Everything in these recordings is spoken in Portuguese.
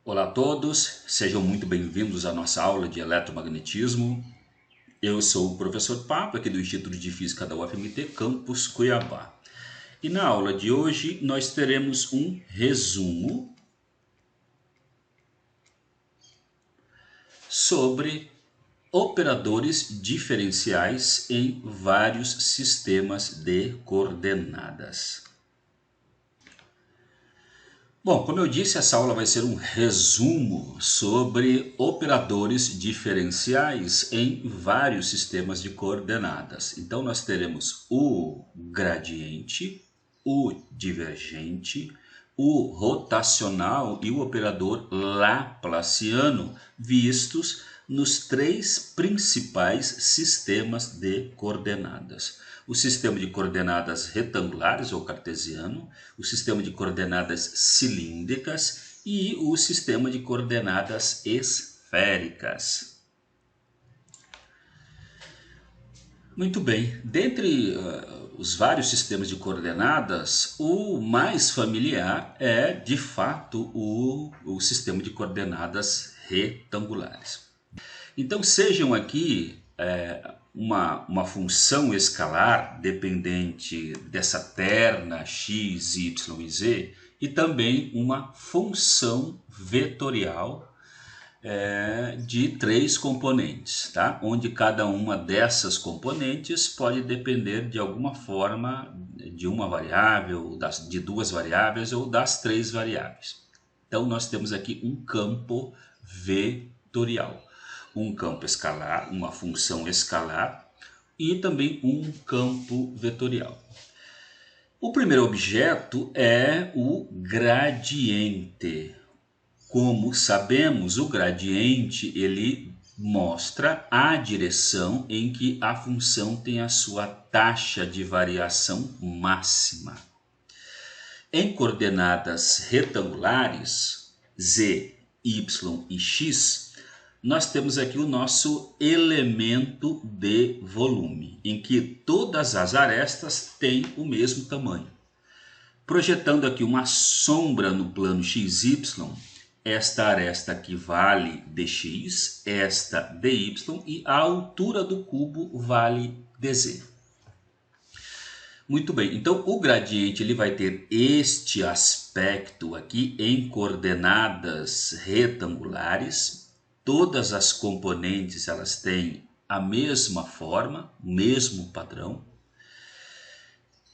Olá a todos, sejam muito bem-vindos à nossa aula de eletromagnetismo. Eu sou o professor Papo, aqui do Instituto de Física da UFMT, Campus Cuiabá. E na aula de hoje nós teremos um resumo sobre operadores diferenciais em vários sistemas de coordenadas. Bom, como eu disse, essa aula vai ser um resumo sobre operadores diferenciais em vários sistemas de coordenadas. Então, nós teremos o gradiente, o divergente, o rotacional e o operador laplaciano, vistos nos três principais sistemas de coordenadas. O sistema de coordenadas retangulares ou cartesiano, o sistema de coordenadas cilíndricas e o sistema de coordenadas esféricas. Muito bem, dentre os vários sistemas de coordenadas, o mais familiar é, de fato, o sistema de coordenadas retangulares. Então, sejam aqui uma função escalar dependente dessa terna x, y e z e também uma função vetorial de três componentes, tá? Onde cada uma dessas componentes pode depender de alguma forma de uma variável, de duas variáveis ou das três variáveis. Então nós temos aqui um campo vetorial. Um campo escalar, uma função escalar e também um campo vetorial. O primeiro objeto é o gradiente. Como sabemos, o gradiente ele mostra a direção em que a função tem a sua taxa de variação máxima. Em coordenadas retangulares, z, y e x, nós temos aqui o nosso elemento de volume, em que todas as arestas têm o mesmo tamanho. Projetando aqui uma sombra no plano XY, esta aresta aqui vale dx, esta dy e a altura do cubo vale dz. Muito bem, então o gradiente ele vai ter este aspecto aqui em coordenadas retangulares. Todas as componentes elas têm a mesma forma, o mesmo padrão.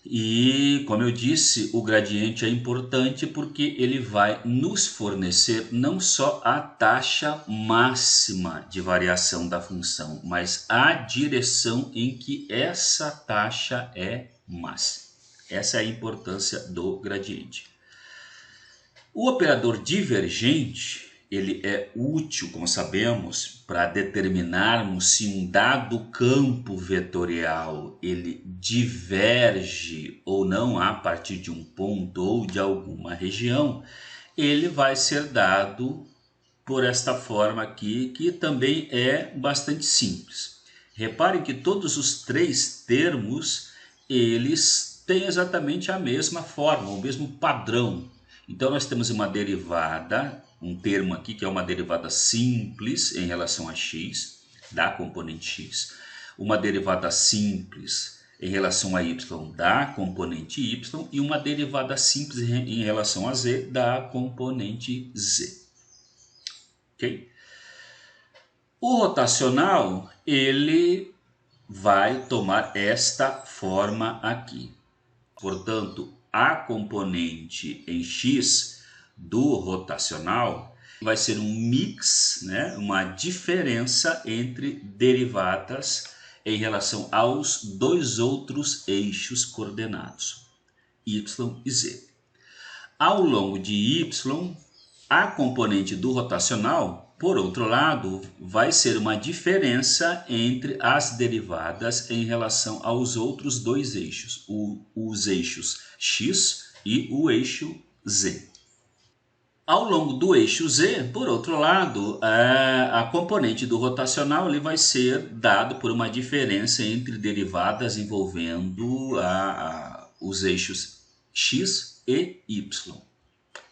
E, como eu disse, o gradiente é importante porque ele vai nos fornecer não só a taxa máxima de variação da função, mas a direção em que essa taxa é máxima. Essa é a importância do gradiente. O operador divergente ele é útil, como sabemos, para determinarmos se um dado campo vetorial ele diverge ou não a partir de um ponto ou de alguma região. Ele vai ser dado por esta forma aqui, que também é bastante simples. Reparem que todos os três termos eles têm exatamente a mesma forma, o mesmo padrão. Então nós temos uma derivada, um termo aqui que é uma derivada simples em relação a x, da componente x. Uma derivada simples em relação a y da componente y e uma derivada simples em relação a z da componente z. Ok? O rotacional ele vai tomar esta forma aqui. Portanto, a componente em x do rotacional vai ser um mix, né? Uma diferença entre derivadas em relação aos dois outros eixos coordenados, y e z. Ao longo de y, a componente do rotacional, por outro lado, vai ser uma diferença entre as derivadas em relação aos outros dois eixos, os eixos x e o eixo z. Ao longo do eixo Z, por outro lado, a componente do rotacional ele vai ser dado por uma diferença entre derivadas envolvendo os eixos x e y.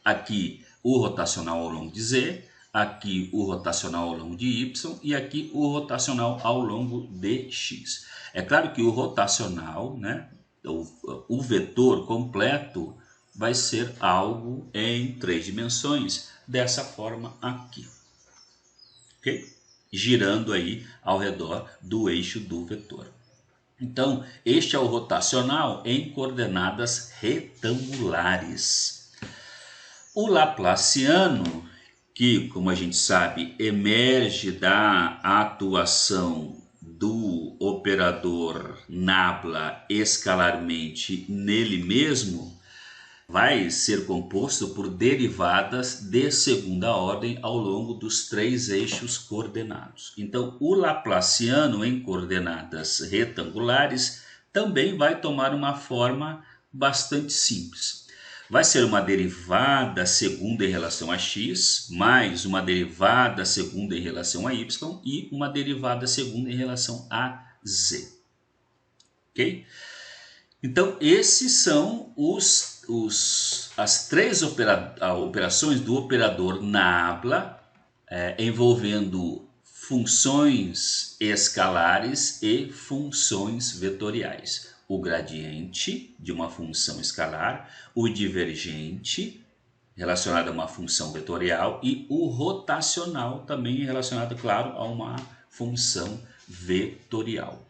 Aqui o rotacional ao longo de Z, aqui o rotacional ao longo de y e aqui o rotacional ao longo de x. É claro que o rotacional, né, o vetor completo, vai ser algo em 3 dimensões, dessa forma aqui, ok? Girando aí ao redor do eixo do vetor. Então, este é o rotacional em coordenadas retangulares. O laplaciano, que, como a gente sabe, emerge da atuação do operador nabla escalarmente nele mesmo, vai ser composto por derivadas de segunda ordem ao longo dos 3 eixos coordenados. Então, o laplaciano em coordenadas retangulares também vai tomar uma forma bastante simples. Vai ser uma derivada segunda em relação a x, mais uma derivada segunda em relação a y e uma derivada segunda em relação a z. Ok? Então, esses são as 3 operações do operador nabla envolvendo funções escalares e funções vetoriais. O gradiente de uma função escalar, o divergente relacionado a uma função vetorial e o rotacional também relacionado, claro, a uma função vetorial.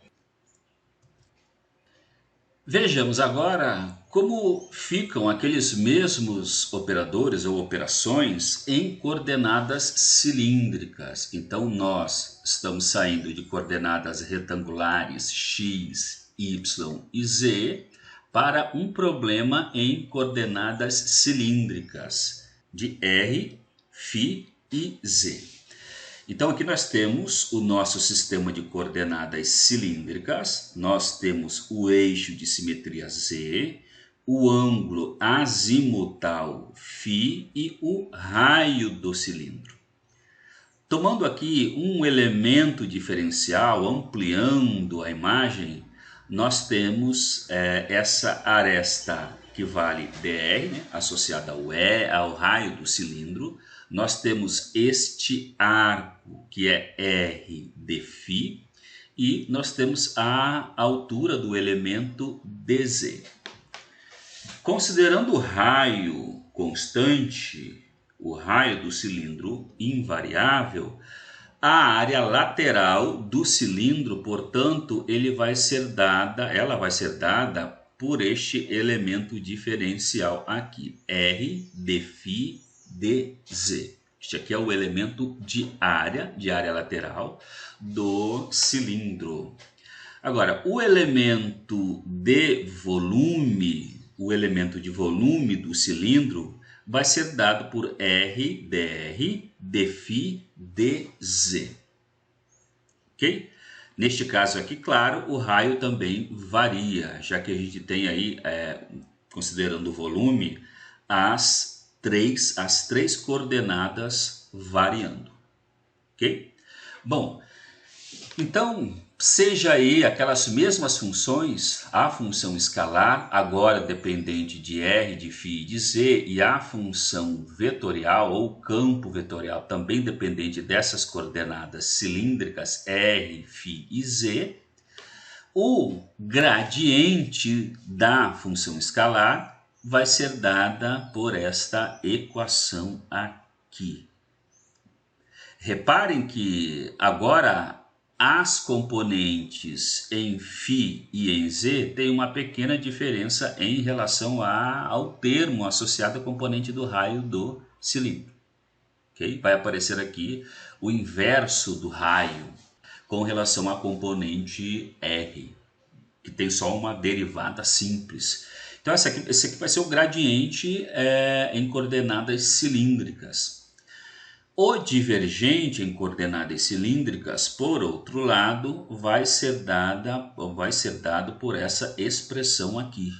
Vejamos agora como ficam aqueles mesmos operadores ou operações em coordenadas cilíndricas. Então, nós estamos saindo de coordenadas retangulares x, y e z para um problema em coordenadas cilíndricas de r, φ e z. Então, aqui nós temos o nosso sistema de coordenadas cilíndricas, nós temos o eixo de simetria Z, o ângulo azimutal φ e o raio do cilindro. Tomando aqui um elemento diferencial, ampliando a imagem, nós temos essa aresta que vale dr, né, associada ao raio do cilindro. Nós temos este arco, que é R de φ, e nós temos a altura do elemento dz. Considerando o raio constante, o raio do cilindro invariável, a área lateral do cilindro, portanto, ela vai ser dada por este elemento diferencial aqui, R de φ dz. Este aqui é o elemento de área lateral do cilindro. Agora, o elemento de volume do cilindro vai ser dado por R dr de φ dz. Ok? Neste caso aqui, claro, o raio também varia, já que a gente tem aí, considerando o volume, as três coordenadas variando, ok? Bom, então, seja aí aquelas mesmas funções, a função escalar, agora dependente de r, de φ e de z, e a função vetorial ou campo vetorial também dependente dessas coordenadas cilíndricas r, φ e z, o gradiente da função escalar vai ser dada por esta equação aqui. Reparem que agora as componentes em φ e em z têm uma pequena diferença em relação ao termo associado à componente do raio do cilindro. Okay? Vai aparecer aqui o inverso do raio com relação à componente R, que tem só uma derivada simples. Então, esse aqui vai ser o gradiente em coordenadas cilíndricas. O divergente em coordenadas cilíndricas, por outro lado, vai ser dado por essa expressão aqui.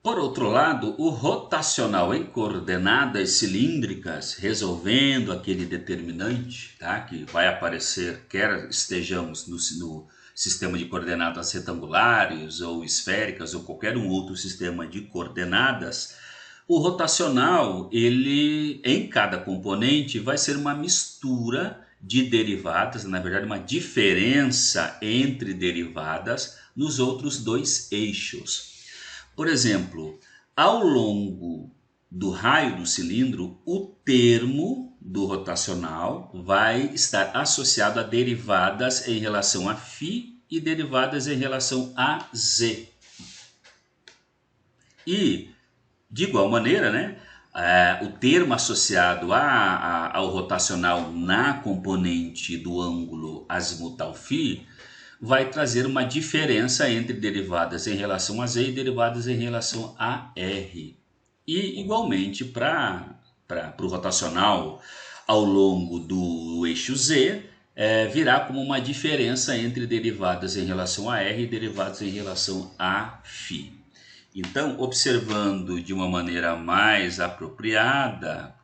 Por outro lado, o rotacional em coordenadas cilíndricas, resolvendo aquele determinante, tá, que vai aparecer, quer estejamos no sistema de coordenadas retangulares ou esféricas ou qualquer um outro sistema de coordenadas, o rotacional, ele em cada componente vai ser uma mistura de derivadas, na verdade uma diferença entre derivadas nos outros dois eixos. Por exemplo, ao longo do raio do cilindro, o termo do rotacional vai estar associado a derivadas em relação a φ e derivadas em relação a z. E, de igual maneira, né, o termo associado ao rotacional na componente do ângulo azimutal φ vai trazer uma diferença entre derivadas em relação a z e derivadas em relação a r. E, igualmente, para o rotacional ao longo do eixo z, virá como uma diferença entre derivadas em relação a r e derivadas em relação a φ. Então, observando de uma maneira mais apropriada,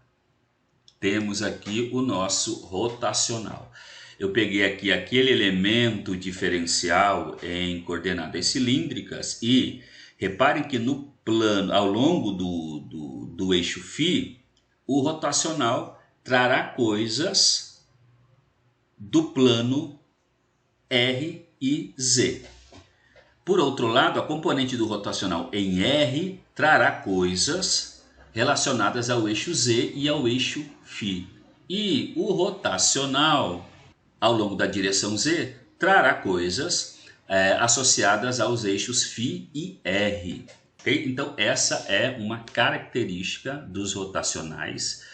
temos aqui o nosso rotacional. Eu peguei aqui aquele elemento diferencial em coordenadas cilíndricas e reparem que no plano, ao longo do eixo φ, o rotacional trará coisas do plano R e Z. Por outro lado, a componente do rotacional em R trará coisas relacionadas ao eixo Z e ao eixo φ. E o rotacional ao longo da direção Z, trará coisas associadas aos eixos φ e R. Okay? Então, essa é uma característica dos rotacionais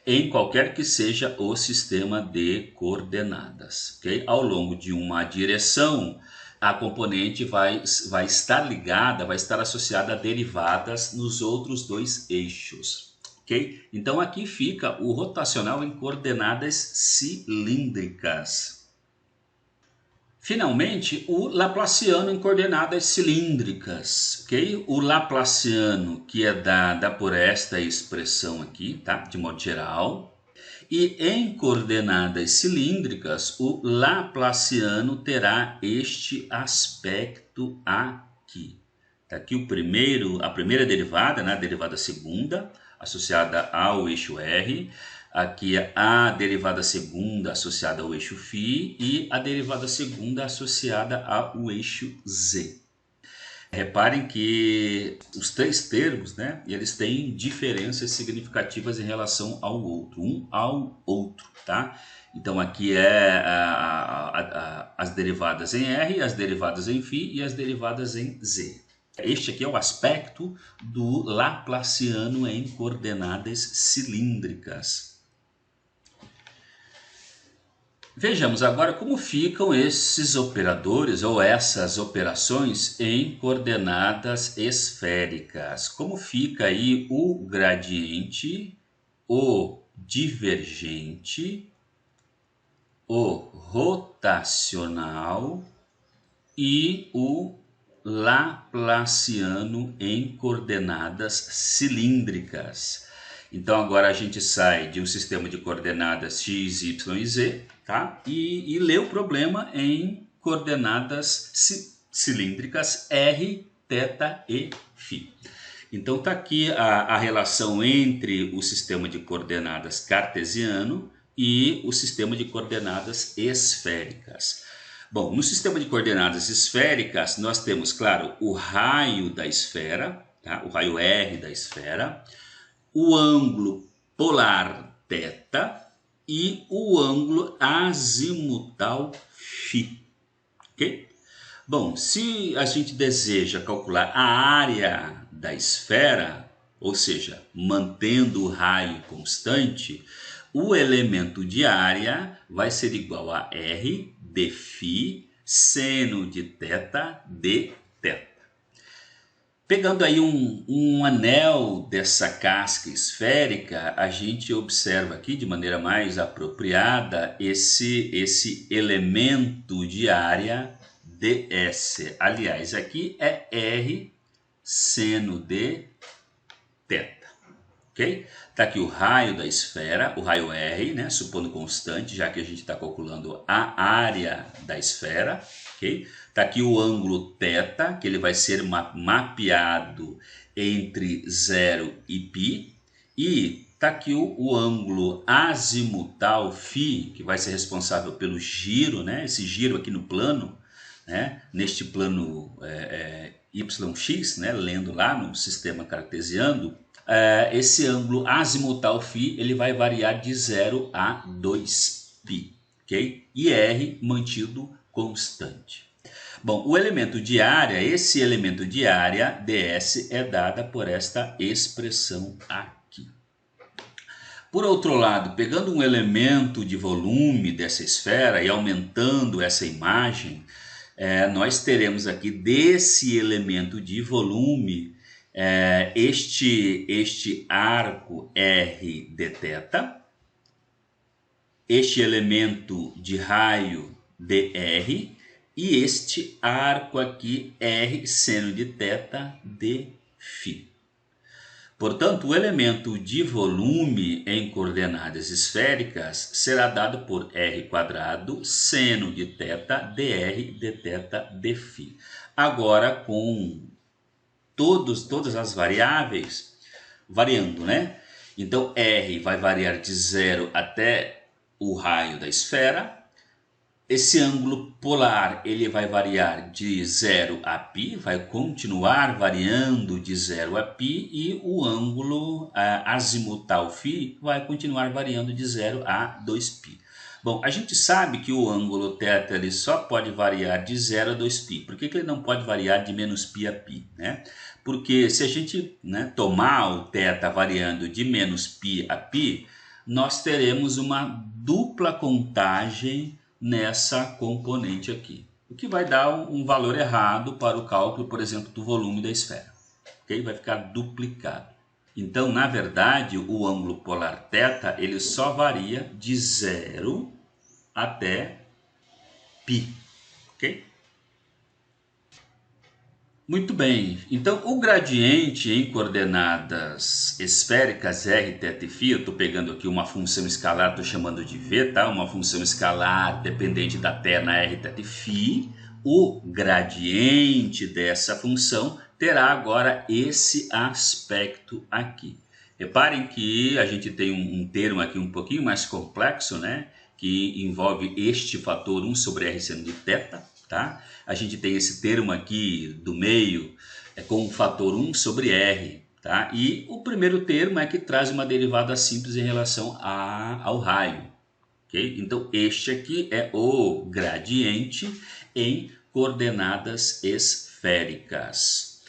em qualquer que seja o sistema de coordenadas. Okay? Ao longo de uma direção, a componente vai estar ligada, vai estar associada a derivadas nos outros dois eixos. Okay? Então aqui fica o rotacional em coordenadas cilíndricas. Finalmente, o laplaciano em coordenadas cilíndricas. Okay? O laplaciano, que é dada por esta expressão aqui, tá? De modo geral. E em coordenadas cilíndricas, o laplaciano terá este aspecto aqui. Está aqui a primeira derivada, né? A derivada segunda, associada ao eixo R, aqui a derivada segunda associada ao eixo φ e a derivada segunda associada ao eixo Z. Reparem que os três termos, né, eles têm diferenças significativas em relação ao outro, tá? Então aqui as derivadas em R, as derivadas em φ e as derivadas em Z. Este aqui é o aspecto do laplaciano em coordenadas cilíndricas. Vejamos agora como ficam esses operadores ou essas operações em coordenadas esféricas. Como fica aí o gradiente, o divergente, o rotacional e o laplaciano em coordenadas cilíndricas. Então agora a gente sai de um sistema de coordenadas x, y e z, tá? E lê o problema em coordenadas cilíndricas r, θ e φ. Então está aqui a relação entre o sistema de coordenadas cartesiano e o sistema de coordenadas esféricas. Bom, no sistema de coordenadas esféricas, nós temos, claro, o raio da esfera, tá? O raio R da esfera, o ângulo polar θ e o ângulo azimutal φ. Ok? Bom, se a gente deseja calcular a área da esfera, ou seja, mantendo o raio constante, o elemento de área vai ser igual a R de φ seno de θ de θ. Pegando aí um anel dessa casca esférica, a gente observa aqui de maneira mais apropriada esse elemento de área ds. Aliás, aqui é R seno de θ. Ok? Está aqui o raio da esfera, o raio R, né? Supondo constante, já que a gente está calculando a área da esfera. Ok? Está aqui o ângulo θ, que ele vai ser mapeado entre 0 e π. E está aqui o ângulo azimutal φ, que vai ser responsável pelo giro, né? Esse giro aqui no plano, né? Neste plano YX, né? Lendo lá no sistema cartesiano, esse ângulo azimutal φ ele vai variar de 0 a 2π, ok? E R mantido constante. Bom, o elemento de área, esse elemento de área, ds, é dada por esta expressão aqui. Por outro lado, pegando um elemento de volume dessa esfera e aumentando essa imagem, nós teremos aqui desse elemento de volume este arco R de θ, este elemento de raio dr e este arco aqui R seno de θ de φ. Portanto, o elemento de volume em coordenadas esféricas será dado por r² seno de θ dr de θ de φ. Agora, com todas as variáveis variando, né? Então, R vai variar de 0 até o raio da esfera. Esse ângulo polar ele vai variar de 0 a π, vai continuar variando de 0 a π, e o ângulo azimutal φ vai continuar variando de 0 a 2π. Bom, a gente sabe que o ângulo θ ele só pode variar de 0 a 2π. Por que ele não pode variar de menos π a π, né? Porque se a gente, né, tomar o θ variando de menos π a π, nós teremos uma dupla contagem nessa componente aqui, o que vai dar um valor errado para o cálculo, por exemplo, do volume da esfera. Okay? Vai ficar duplicado. Então, na verdade, o ângulo polar θ ele só varia de 0 até π. Ok? Muito bem, então o gradiente em coordenadas esféricas r, θ e φ, eu estou pegando aqui uma função escalar, estou chamando de v, tá? Uma função escalar dependente da terna r, θ e φ, o gradiente dessa função terá agora esse aspecto aqui. Reparem que a gente tem um termo aqui um pouquinho mais complexo, né? Que envolve este fator 1 sobre r seno de θ. Tá? A gente tem esse termo aqui do meio com o fator 1 sobre r. Tá? E o primeiro termo é que traz uma derivada simples em relação ao raio. Okay? Então, este aqui é o gradiente em coordenadas esféricas.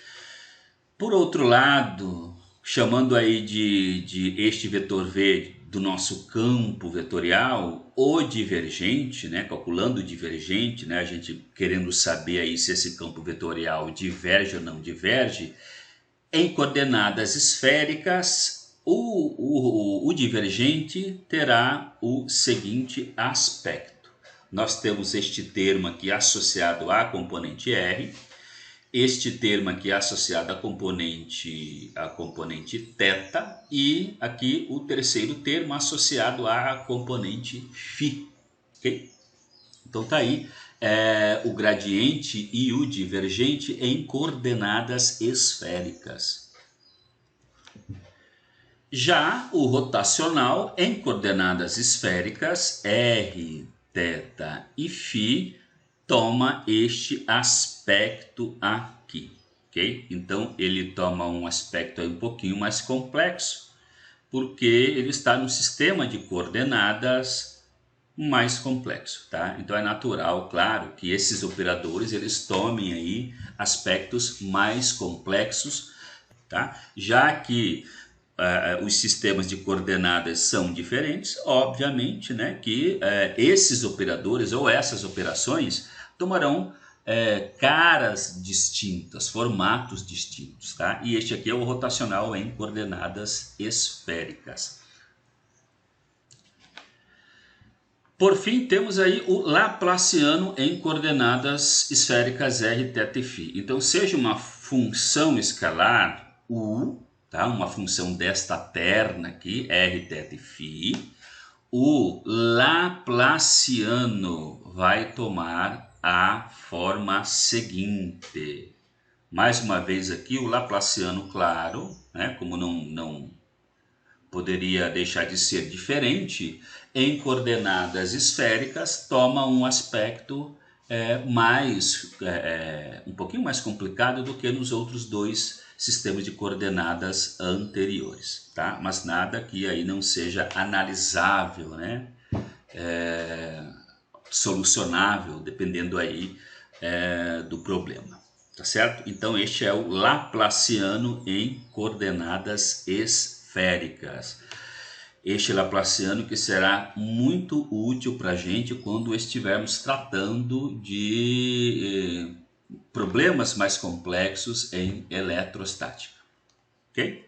Por outro lado, chamando aí de este vetor v do nosso campo vetorial, o divergente, né, calculando o divergente, né, a gente querendo saber aí se esse campo vetorial diverge ou não diverge, em coordenadas esféricas, o divergente terá o seguinte aspecto. Nós temos este termo aqui associado à componente R, este termo aqui associado à componente θ, e aqui o terceiro termo associado à componente φ. Okay? Então tá aí o gradiente e o divergente em coordenadas esféricas. Já o rotacional em coordenadas esféricas, r, θ e φ, toma este aspecto aqui, ok? Então ele toma um aspecto aí um pouquinho mais complexo, porque ele está num sistema de coordenadas mais complexo, tá? Então é natural, claro, que esses operadores eles tomem aí aspectos mais complexos, tá? Já que os sistemas de coordenadas são diferentes, obviamente, né, que esses operadores ou essas operações tomarão caras distintas, formatos distintos, tá? E este aqui é o rotacional em coordenadas esféricas. Por fim, temos aí o laplaciano em coordenadas esféricas r, θ e φ. Então, seja uma função escalar u, tá? Uma função desta terna aqui, r, θ e φ, o laplaciano vai tomar a forma seguinte. Mais uma vez aqui, o laplaciano, claro, né? Como não poderia deixar de ser diferente, em coordenadas esféricas toma um aspecto um pouquinho mais complicado do que nos outros dois sistemas de coordenadas anteriores, tá? Mas nada que aí não seja analisável, né? Solucionável, dependendo aí do problema, tá certo? Então este é o laplaciano em coordenadas esféricas. Este laplaciano que será muito útil para a gente quando estivermos tratando de problemas mais complexos em eletrostática, ok?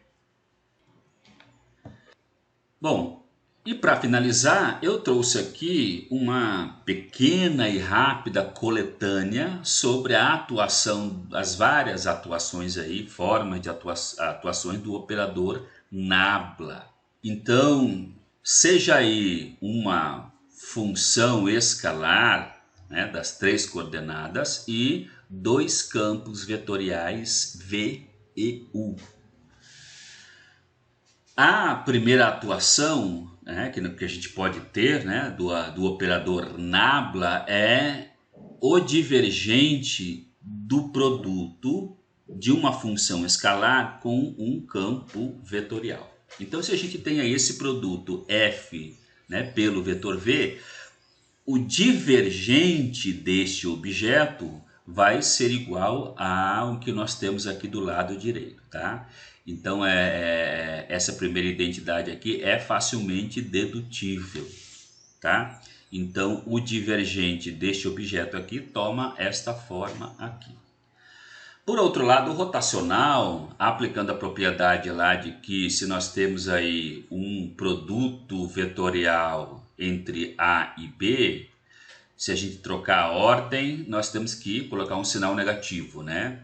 Bom, e para finalizar, eu trouxe aqui uma pequena e rápida coletânea sobre a atuação, as várias atuações aí, formas de atuações do operador nabla. Então, seja aí uma função escalar, né, das três coordenadas e dois campos vetoriais V e U. A primeira atuação, né, que a gente pode ter, né, do operador nabla é o divergente do produto de uma função escalar com um campo vetorial. Então, se a gente tem aí esse produto f, né, pelo vetor v, o divergente deste objeto vai ser igual ao que nós temos aqui do lado direito, tá? Então, essa primeira identidade aqui é facilmente dedutível, tá? Então, o divergente deste objeto aqui toma esta forma aqui. Por outro lado, o rotacional, aplicando a propriedade lá de que se nós temos aí um produto vetorial entre A e B, se a gente trocar a ordem, nós temos que colocar um sinal negativo, né?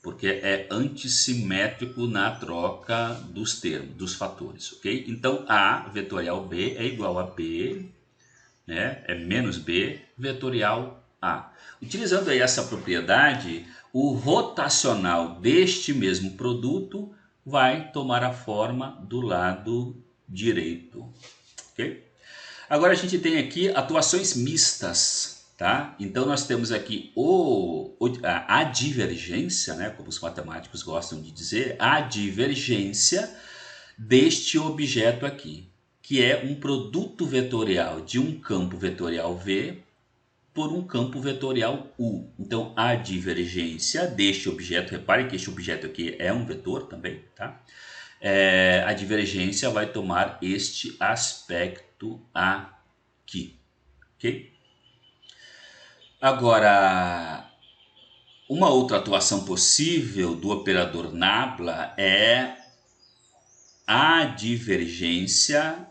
Porque é antissimétrico na troca dos termos, dos fatores, ok? Então, A vetorial B é igual a B, né? É menos B vetorial A. Utilizando aí essa propriedade, o rotacional deste mesmo produto vai tomar a forma do lado direito, ok? Agora a gente tem aqui atuações mistas, tá? Então nós temos aqui a divergência, né, como os matemáticos gostam de dizer, a divergência deste objeto aqui, que é um produto vetorial de um campo vetorial V por um campo vetorial U. Então, a divergência deste objeto, repare que este objeto aqui é um vetor também, tá? A divergência vai tomar este aspecto aqui, ok? Agora, uma outra atuação possível do operador nabla é a divergência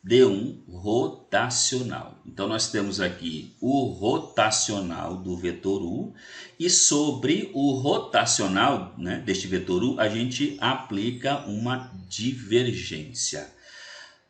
de um rotacional. Então nós temos aqui o rotacional do vetor U e sobre o rotacional, né, deste vetor U a gente aplica uma divergência.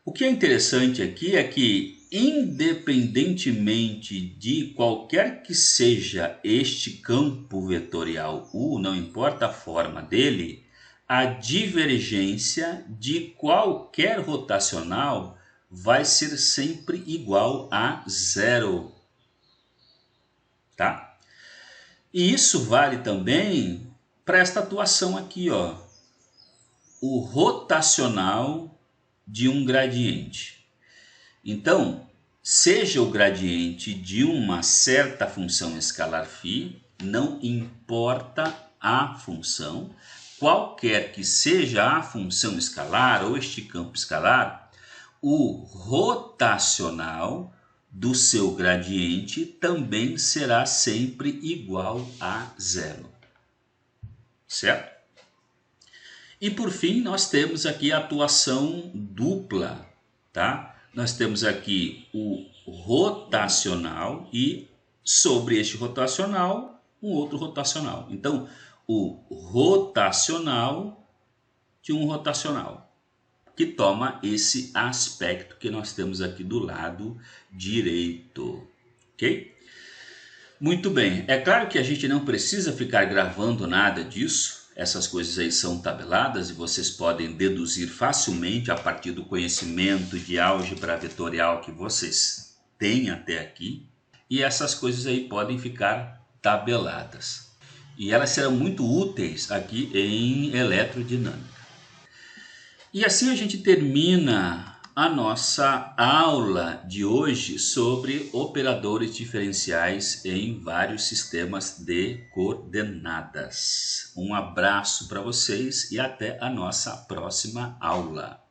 O que é interessante aqui é que independentemente de qualquer que seja este campo vetorial U, não importa a forma dele, a divergência de qualquer rotacional vai ser sempre igual a zero, tá? E isso vale também para esta atuação aqui, ó, o rotacional de um gradiente. Então, seja o gradiente de uma certa função escalar φ, não importa a função, qualquer que seja a função escalar ou este campo escalar, o rotacional do seu gradiente também será sempre igual a zero, certo? E por fim, nós temos aqui a atuação dupla, tá? Nós temos aqui o rotacional e sobre este rotacional, um outro rotacional. Então, o rotacional de um rotacional, que toma esse aspecto que nós temos aqui do lado direito, ok? Muito bem, é claro que a gente não precisa ficar gravando nada disso, essas coisas aí são tabeladas e vocês podem deduzir facilmente a partir do conhecimento de álgebra vetorial que vocês têm até aqui, e essas coisas aí podem ficar tabeladas. E elas serão muito úteis aqui em eletrodinâmica. E assim a gente termina a nossa aula de hoje sobre operadores diferenciais em vários sistemas de coordenadas. Um abraço para vocês e até a nossa próxima aula.